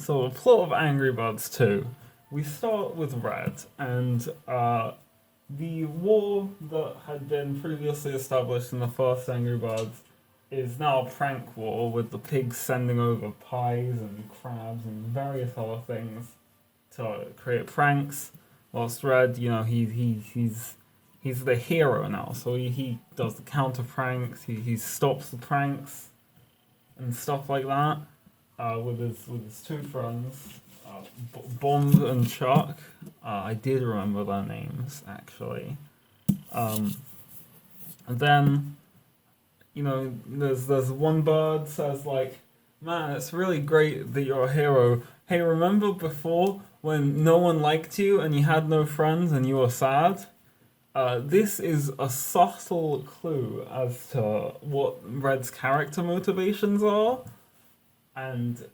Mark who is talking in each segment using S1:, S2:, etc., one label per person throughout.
S1: So the plot of Angry Birds 2. We start with Red, and the war that had been previously established in the first Angry Birds is now a prank war with the pigs sending over pies and crabs and various other things to create pranks. Whilst Red, he's the hero now, so he does the counter pranks. He stops the pranks and stuff like that with his two friends, Bond and Chuck. I did remember their names actually. And then there's one bird says like, "Man, it's really great that you're a hero. Hey, remember before when no one liked you and you had no friends and you were sad?" This is a subtle clue as to what Red's character motivations are, and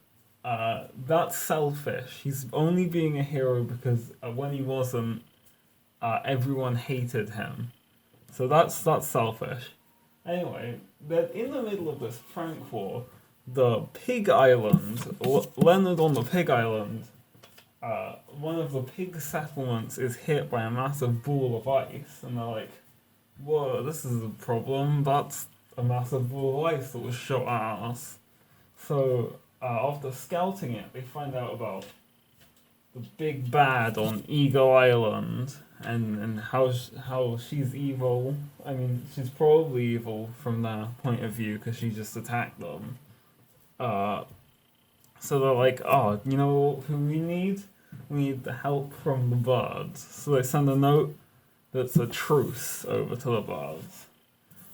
S1: that's selfish. He's only being a hero because when he wasn't, everyone hated him. So that's selfish. Anyway, they're in the middle of this prank war. The Pig Island, Leonard on the Pig Island, one of the pig settlements is hit by a massive ball of ice, and they're like, "Whoa, this is a problem. That's a massive ball of ice that was shot at us." So after scouting it, they find out about the big bad on Eagle Island and how she's evil. I mean, she's probably evil from their point of view because she just attacked them. So they're like, "Oh, you know who we need? We need the help from the birds." So they send a note that's a truce over to the birds.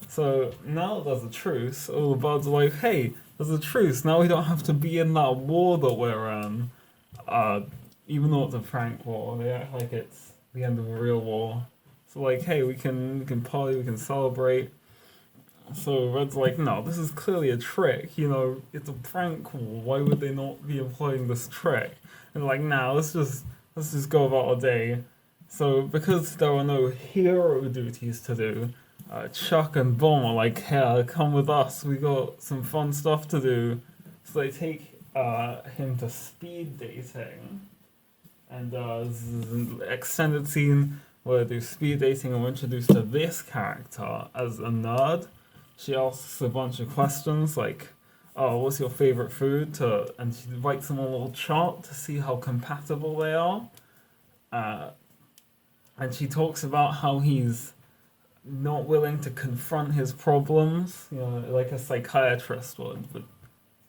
S1: So now that there's a truce, all the birds are like, "Hey, there's a truce. Now we don't have to be in that war that we're in." Even though it's a prank war, they act like it's the end of a real war. So like, "Hey, we can party, we can celebrate." So Red's like, "No, this is clearly a trick. It's a prank war. Why would they not be employing this trick?" And like, "Nah, let's just go about our day." So because there are no hero duties to do, Chuck and Bomb are like, "Here, come with us. We got some fun stuff to do." So they take him to speed dating, and this is an extended scene where they do speed dating, and we're introduced to this character as a nerd. She asks a bunch of questions like, "Oh, what's your favorite food?" And she writes them on a little chart to see how compatible they are. And she talks about how he's not willing to confront his problems, like a psychiatrist would, but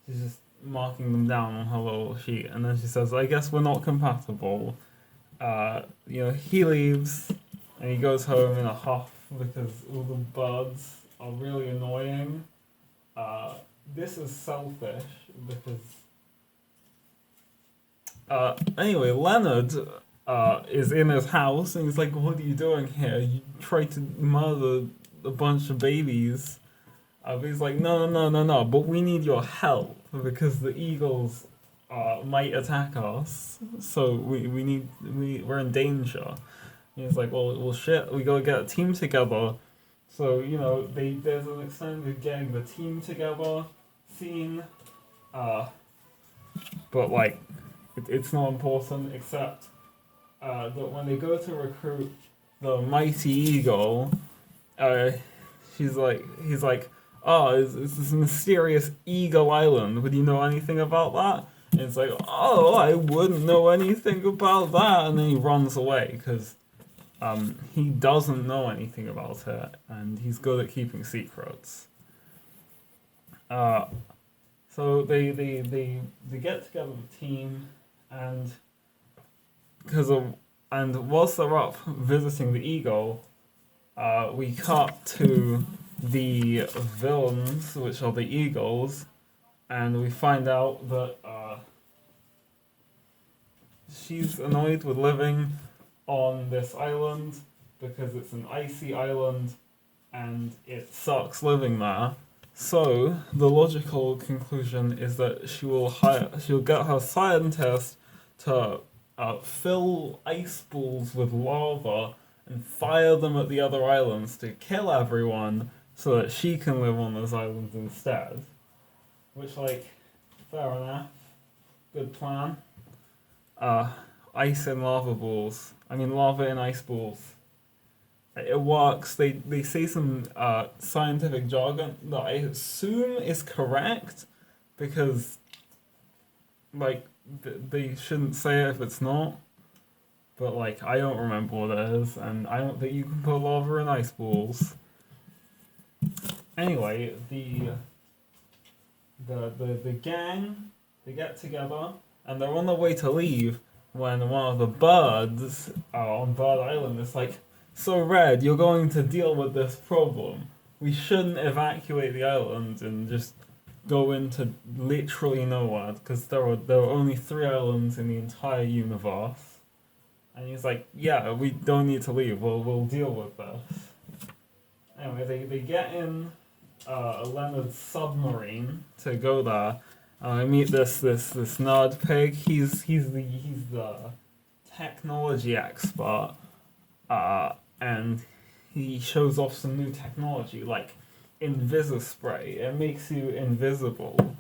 S1: she's just marking them down on her little sheet. And then she says, "I guess we're not compatible." He leaves and he goes home in a huff because all the birds are really annoying. This is selfish because anyway, Leonard is in his house and he's like, "What are you doing here? You tried to murder a bunch of babies." But he's like, "No, no, no, no, no, but we need your help because the eagles might attack us, so we're in danger." And he's like, "Well, shit, we gotta get a team together." So, there's an extended getting the team together scene, but like, it's not important except that when they go to recruit the mighty eagle, he's like, "Oh, it's this mysterious Eagle Island. Would you know anything about that?" And it's like, "Oh, I wouldn't know anything about that." And then he runs away because he doesn't know anything about it, and he's good at keeping secrets. So they get together the team, and whilst they're up visiting the eagle, we cut to the villains, which are the eagles, and we find out that she's annoyed with living on this island because it's an icy island and it sucks living there. So the logical conclusion is that she'll get her scientist to fill ice balls with lava and fire them at the other islands to kill everyone so that she can live on those islands instead. Which, like, fair enough. Good plan. Uh, Ice and lava balls. I mean, lava and ice balls. It works. They say some scientific jargon that I assume is correct because, like, they shouldn't say it if it's not. But, like, I don't remember what it is, and I don't think you can put lava in ice balls. Anyway, the gang, they get together, and they're on their way to leave when one of the birds on Bird Island is like, "So Red, you're going to deal with this problem. We shouldn't evacuate the island and just go into literally nowhere because there are only 3 islands in the entire universe." And he's like, "Yeah, we don't need to leave. We'll deal with this." Anyway, they get in Leonard's submarine to go there. I meet this nerd pig. He's the technology expert, and he shows off some new technology like Invisispray. It makes you invisible,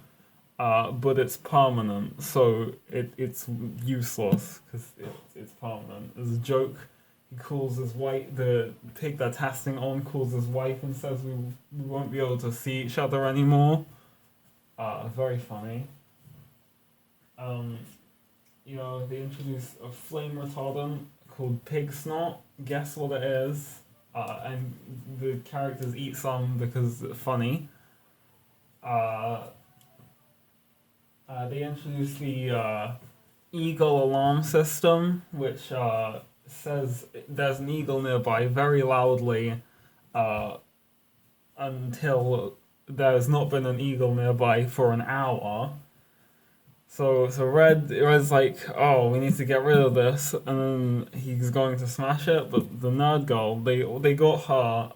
S1: but it's permanent, so it's useless because it's permanent. As a joke, he calls his wife, the pig they're testing on calls his wife and says we won't be able to see each other anymore. Very funny. Um, they introduce a flame retardant called pig snot. Guess what it is? And the characters eat some because it's funny. They introduce the eagle alarm system, which says there's an eagle nearby very loudly until there's not been an eagle nearby for an hour. So Red's like, "Oh, we need to get rid of this," and then he's going to smash it. But the nerd girl, they got her.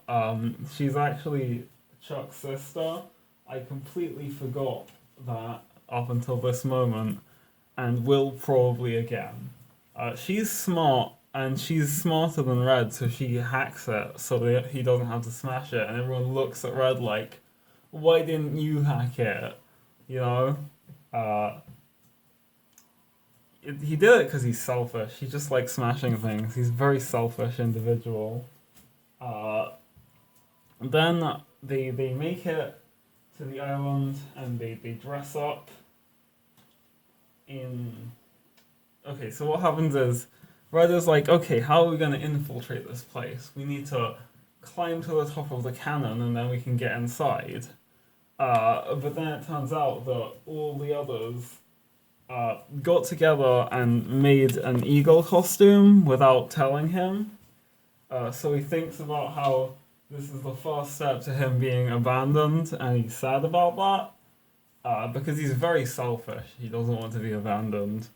S1: She's actually Chuck's sister. I completely forgot that up until this moment, and will probably again. She's smart, and she's smarter than Red, so she hacks it so that he doesn't have to smash it. And everyone looks at Red like, "Why didn't you hack it?" You know. He did it because he's selfish. He just likes smashing things. He's a very selfish individual. Then they make it to the island and they dress up in. Okay, so what happens is Red is like, "Okay, how are we going to infiltrate this place? We need to climb to the top of the cannon and then we can get inside." But then it turns out that all the others got together and made an eagle costume without telling him. So he thinks about how this is the first step to him being abandoned, and he's sad about that because he's very selfish. He doesn't want to be abandoned.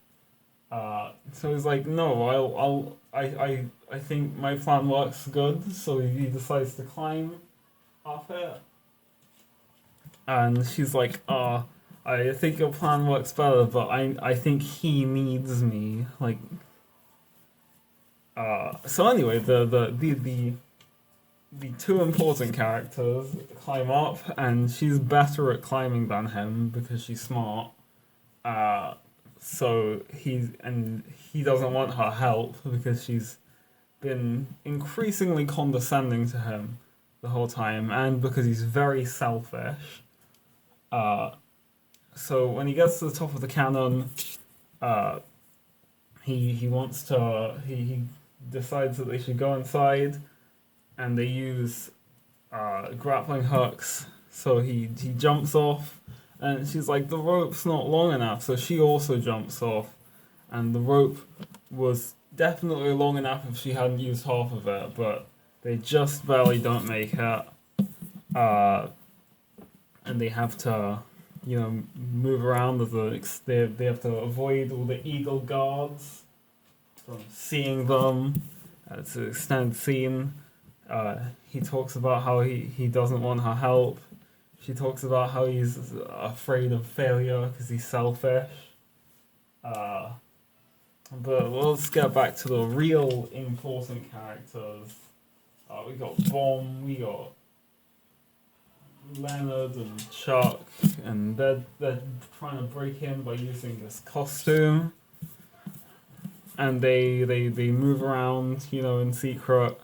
S1: So he's like, "No, I think my plan works good." So he decides to climb up it, and she's like, "I think your plan works better, but I think he needs me." Like, so anyway, the two important characters climb up, and she's better at climbing than him because she's smart. So he doesn't want her help because she's been increasingly condescending to him the whole time, and because he's very selfish. So when he gets to the top of the cannon, he wants to he decides that they should go inside, and they use grappling hooks. So he jumps off, and she's like, "The rope's not long enough," so she also jumps off, and the rope was definitely long enough if she hadn't used half of it, but they just barely don't make it, and they have to move around. They have to avoid all the eagle guards from seeing them. It's an extended scene. He talks about how he doesn't want her help. She talks about how he's afraid of failure because he's selfish. But let's get back to the real important characters. We got Bomb, we got Leonard and Chuck, and they're trying to break in by using this costume, and they move around, in secret,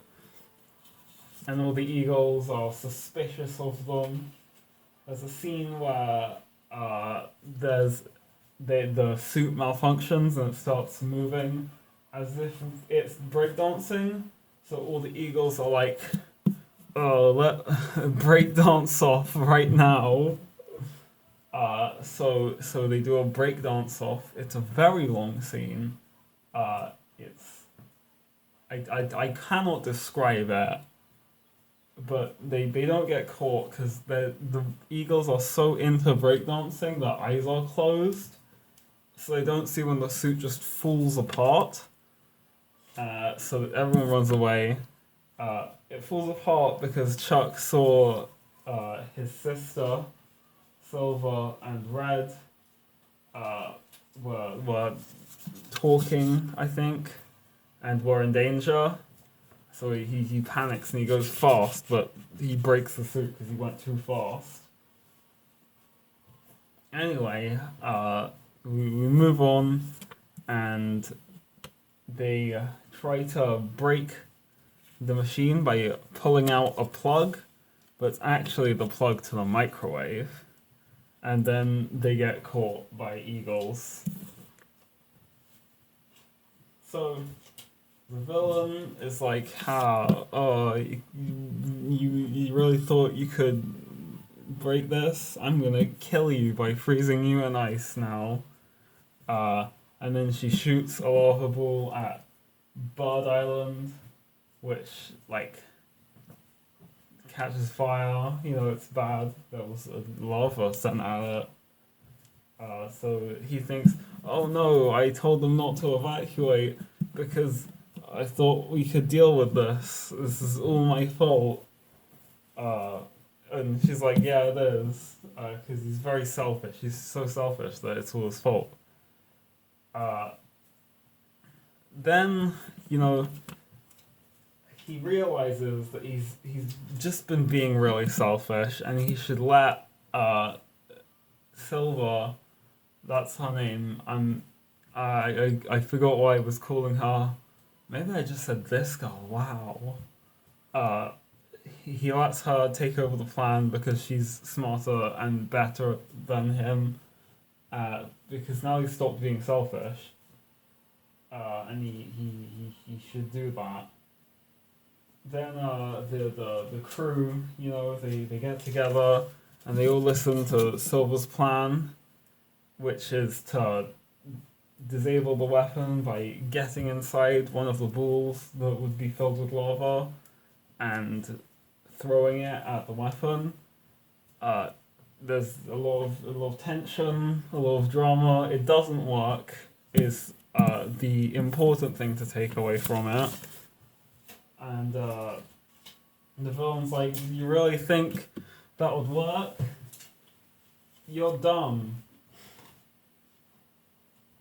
S1: and all the eagles are suspicious of them. There's a scene where there's the suit malfunctions and it starts moving as if it's breakdancing. So all the eagles are like, "Oh, let breakdance off right now." So they do a breakdance off. It's a very long scene. It's I cannot describe it, but they don't get caught because the eagles are so into breakdancing their eyes are closed, so they don't see when the suit just falls apart. So everyone runs away. It falls apart because Chuck saw his sister, Silver and Red, were talking, I think, and were in danger. So he panics and he goes fast, but he breaks the suit because he went too fast. Anyway, we move on, and they try to break the machine by pulling out a plug, but it's actually the plug to the microwave. And then they get caught by eagles. So the villain is like, you really thought you could break this? I'm gonna kill you by freezing you in ice now. And then she shoots a lava ball at Bird Island, which, catches fire. It's bad. There was a lava sent at it. So he thinks, oh no, I told them not to evacuate because I thought we could deal with this. This is all my fault. And she's like, yeah, it is. Because he's very selfish. He's so selfish that it's all his fault. Then, he realizes that he's just been being really selfish, and he should let Silver, that's her name. I forgot what I was calling her. Maybe I just said this girl. Wow. He lets her take over the plan because she's smarter and better than him. Because now he's stopped being selfish. And he should do that. Then the crew, they get together and they all listen to Silver's plan, which is to disable the weapon by getting inside one of the balls that would be filled with lava and throwing it at the weapon. There's a lot of tension, a lot of drama. It doesn't work is the important thing to take away from it. And the villain's like, you really think that would work? You're dumb.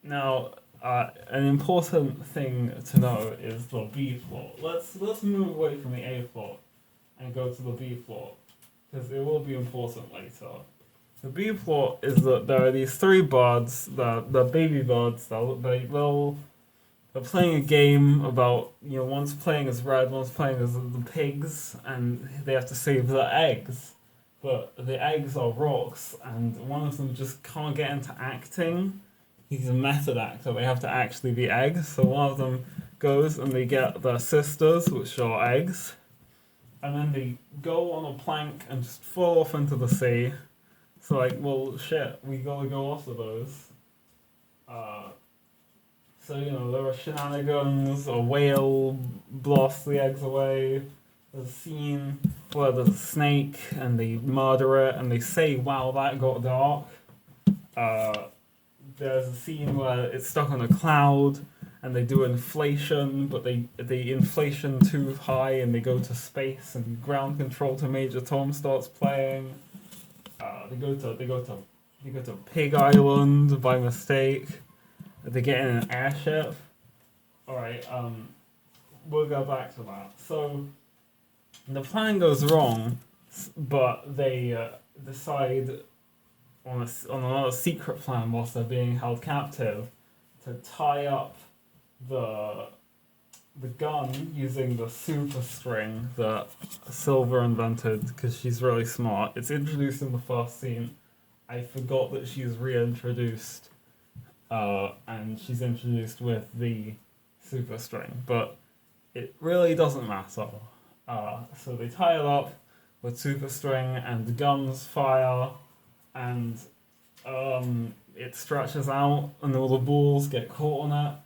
S1: Now, an important thing to know is the B plot. Let's move away from the A plot and go to the B plot, because it will be important later. The B plot is that there are these three birds, the baby birds, they're playing a game about, one's playing as Red, one's playing as the pigs, and they have to save the eggs. But the eggs are rocks, and one of them just can't get into acting. He's a method actor, they have to actually be eggs. So one of them goes and they get their sisters, which are eggs, and then they go on a plank and just fall off into the sea. So well, shit, we gotta go after those. So, there are shenanigans, a whale blasts the eggs away. There's a scene where there's a snake and they murder it and they say, wow, that got dark. There's a scene where it's stuck on a cloud and they do inflation, but they inflation too high and they go to space and ground control to Major Tom starts playing. They go to Pig Island by mistake. They get in an airship. Alright, we'll go back to that. So, the plan goes wrong. But they decide on another secret plan whilst they're being held captive to tie up the gun using the super string that Silver invented because she's really smart. It's introduced in the first scene. I forgot that she's reintroduced, and she's introduced with the super string, but it really doesn't matter. So they tie it up with super string, and the guns fire, and it stretches out, and all the balls get caught on it.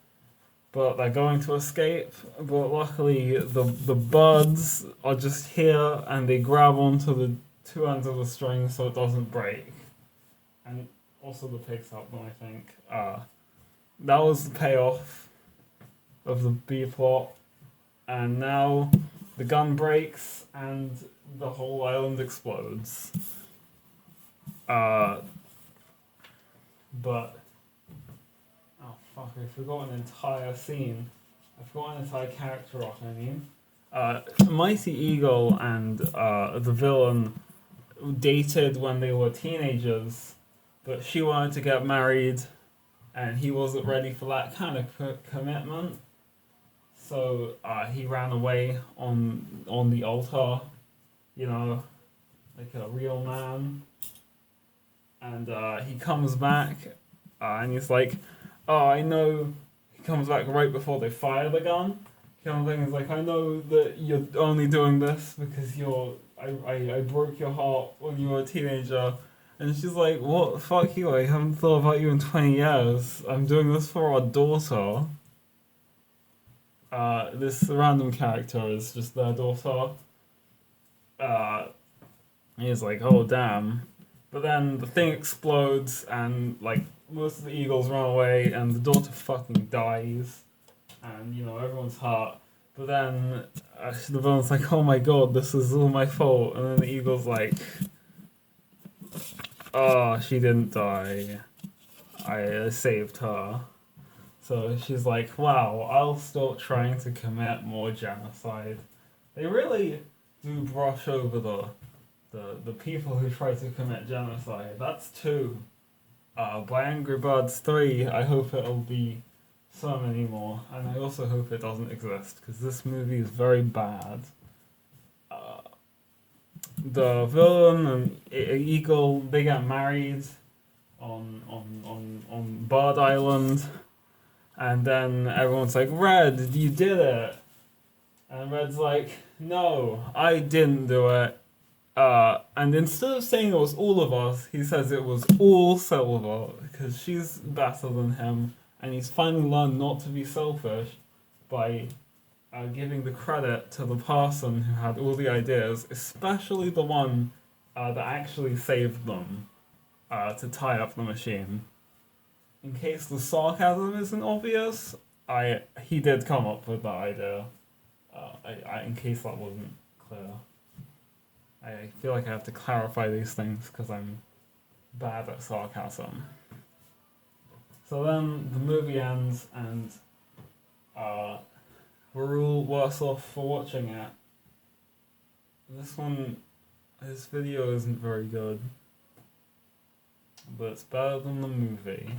S1: But they're going to escape. But luckily, the buds are just here, and they grab onto the two ends of the string so it doesn't break. And also the pigs help them, I think. That was the payoff of the B plot. And now the gun breaks, and the whole island explodes. But oh fuck! I forgot an entire scene. I forgot an entire character arc. I mean, Mighty Eagle and the villain dated when they were teenagers, but she wanted to get married, and he wasn't ready for that kind of commitment. So he ran away on the altar, you know, like a real man. And he comes back, and he's like, "Oh, I know." He comes back right before they fire the gun. He comes back and he's like, "I know that you're only doing this because I broke your heart when you were a teenager." And she's like, "What? Fuck you! I haven't thought about you in 20 years. I'm doing this for our daughter." This random character is just their daughter. He's like, "Oh damn." But then the thing explodes, and like most of the eagles run away, and the daughter fucking dies, and you know everyone's hurt. But then the villain's like, "Oh my god, this is all my fault," and then the eagle's like, "Oh, she didn't die. I saved her." So she's like, "Wow, I'll stop trying to commit more genocide." They really do brush over the people who try to commit genocide. That's 2. By Angry Birds 3, I hope it'll be so many more, and I also hope it doesn't exist, because this movie is very bad. The villain and Eagle, they get married on Bird Island, and then everyone's like, "Red, you did it!" And Red's like, "No, I didn't do it." And instead of saying it was all of us, he says it was all Silver, because she's better than him, and he's finally learned not to be selfish by giving the credit to the person who had all the ideas, especially the one that actually saved them to tie up the machine. In case the sarcasm isn't obvious, he did come up with that idea. In case that wasn't clear. I feel like I have to clarify these things because I'm bad at sarcasm. So then the movie ends, and we're all worse off for watching it. This video isn't very good, but it's better than the movie.